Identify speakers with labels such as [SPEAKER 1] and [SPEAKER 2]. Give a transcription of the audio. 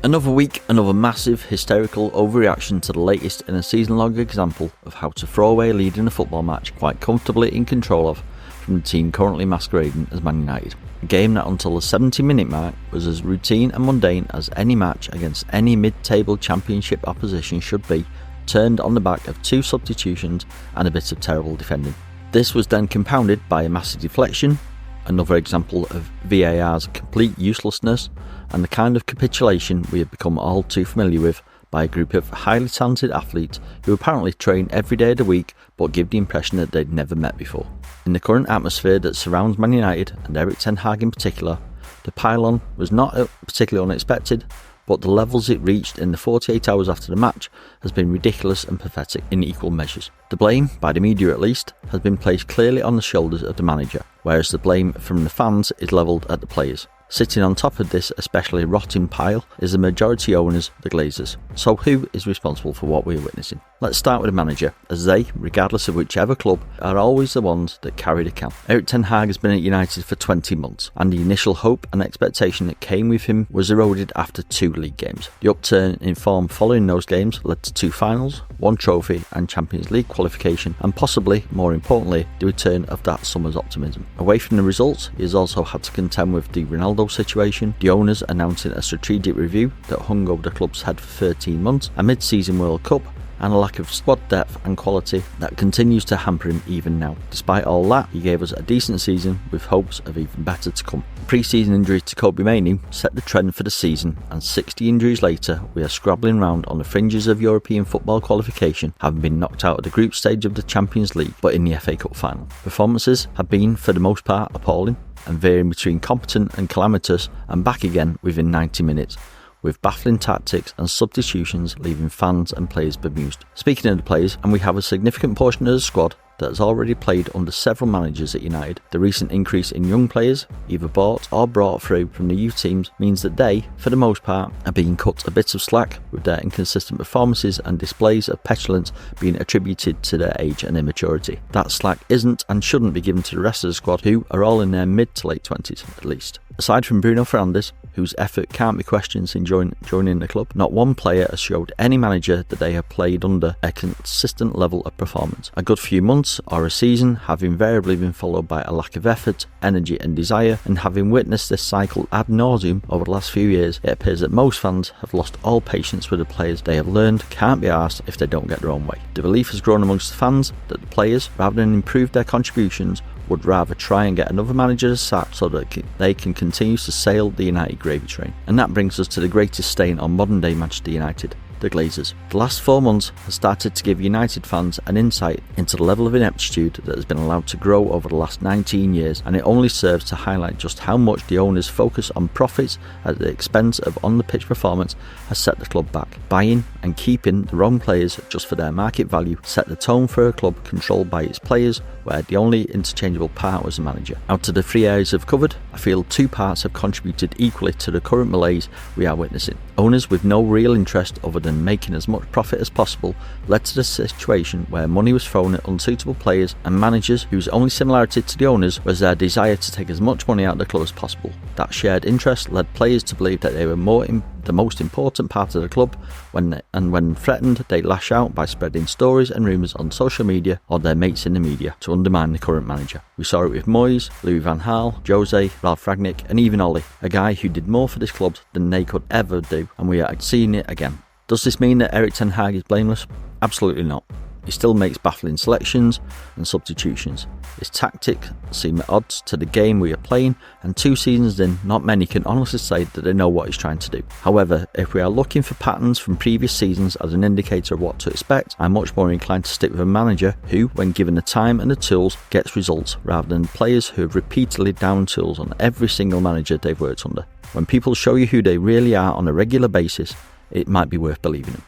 [SPEAKER 1] Another week, another massive, hysterical overreaction to the latest in a season-long example of how to throw away a lead in a football match quite comfortably in control of from the team currently masquerading as Man United. A game that until the 70-minute mark was as routine and mundane as any match against any mid-table championship opposition should be, turned on the back of 2 substitutions and a bit of terrible defending. This was then compounded by a massive deflection, another example of VAR's complete uselessness, and the kind of capitulation we have become all too familiar with by a group of highly talented athletes who apparently train every day of the week but give the impression that they'd never met before. In the current atmosphere that surrounds Man United, and Erik ten Hag in particular, the pile-on was not particularly unexpected, but the levels it reached in the 48 hours after the match has been ridiculous and pathetic in equal measures. The blame, by the media at least, has been placed clearly on the shoulders of the manager, whereas the blame from the fans is levelled at the players. Sitting on top of this especially rotting pile is the majority owners, the Glazers. So who is responsible for what we are witnessing? Let's start with the manager, as they, regardless of whichever club, are always the ones that carry the can. Erik ten Hag has been at United for 20 months, and the initial hope and expectation that came with him was eroded after 2 league games. The upturn in form following those games led to 2 finals, 1 trophy and Champions League qualification, and possibly, more importantly, the return of that summer's optimism. Away from the results, he has also had to contend with the Ronaldo situation, the owners announcing a strategic review that hung over the club's head for 13 months, a mid-season World Cup, and a lack of squad depth and quality that continues to hamper him even now. Despite all that, he gave us a decent season with hopes of even better to come. Pre-season injury to Kobbie Mainoo set the trend for the season, and 60 injuries later, we are scrabbling round on the fringes of European football qualification, having been knocked out of the group stage of the Champions League, but in the FA Cup final. Performances have been, for the most part, appalling, and varying between competent and calamitous, and back again within 90 minutes. With baffling tactics and substitutions leaving fans and players bemused. Speaking of the players, and we have a significant portion of the squad that has already played under several managers at United, the recent increase in young players, either bought or brought through from the youth teams, means that they, for the most part, are being cut a bit of slack, with their inconsistent performances and displays of petulance being attributed to their age and immaturity. That slack isn't and shouldn't be given to the rest of the squad, who are all in their mid to late 20s at least. Aside from Bruno Fernandes, whose effort can't be questioned since joining the club, not one player has showed any manager that they have played under a consistent level of performance. A good few months or a season have invariably been followed by a lack of effort, energy and desire, and having witnessed this cycle ad nauseum over the last few years, it appears that most fans have lost all patience with the players they have learned can't be arsed if they don't get their own way. The belief has grown amongst the fans that the players, rather than improve their contributions, would rather try and get another manager to sack so that they can continue to sail the United gravy train. And that brings us to the greatest stain on modern day Manchester United, the Glazers. The last 4 months has started to give United fans an insight into the level of ineptitude that has been allowed to grow over the last 19 years, and it only serves to highlight just how much the owners' focus on profits at the expense of on-the-pitch performance has set the club back. Buying and keeping the wrong players just for their market value set the tone for a club controlled by its players, where the only interchangeable part was the manager. Out of the 3 areas I've covered, I feel 2 parts have contributed equally to the current malaise we are witnessing. Owners with no real interest other than making as much profit as possible led to the situation where money was thrown at unsuitable players, and managers whose only similarity to the owners was their desire to take as much money out of the club as possible. That shared interest led players to believe that they were the most important part of the club, when threatened they lash out by spreading stories and rumours on social media or their mates in the media to undermine the current manager. We saw it with Moyes, Louis van Gaal, Jose, Ralf Rangnick and even Ollie, a guy who did more for this club than they could ever do, and we are seeing it again. Does this mean that Erik ten Hag is blameless? Absolutely not. He still makes baffling selections and substitutions. His tactics seem at odds to the game we are playing, and 2 seasons in, not many can honestly say that they know what he's trying to do. However, if we are looking for patterns from previous seasons as an indicator of what to expect, I'm much more inclined to stick with a manager who, when given the time and the tools, gets results, rather than players who have repeatedly downed tools on every single manager they've worked under. When people show you who they really are on a regular basis, it might be worth believing them.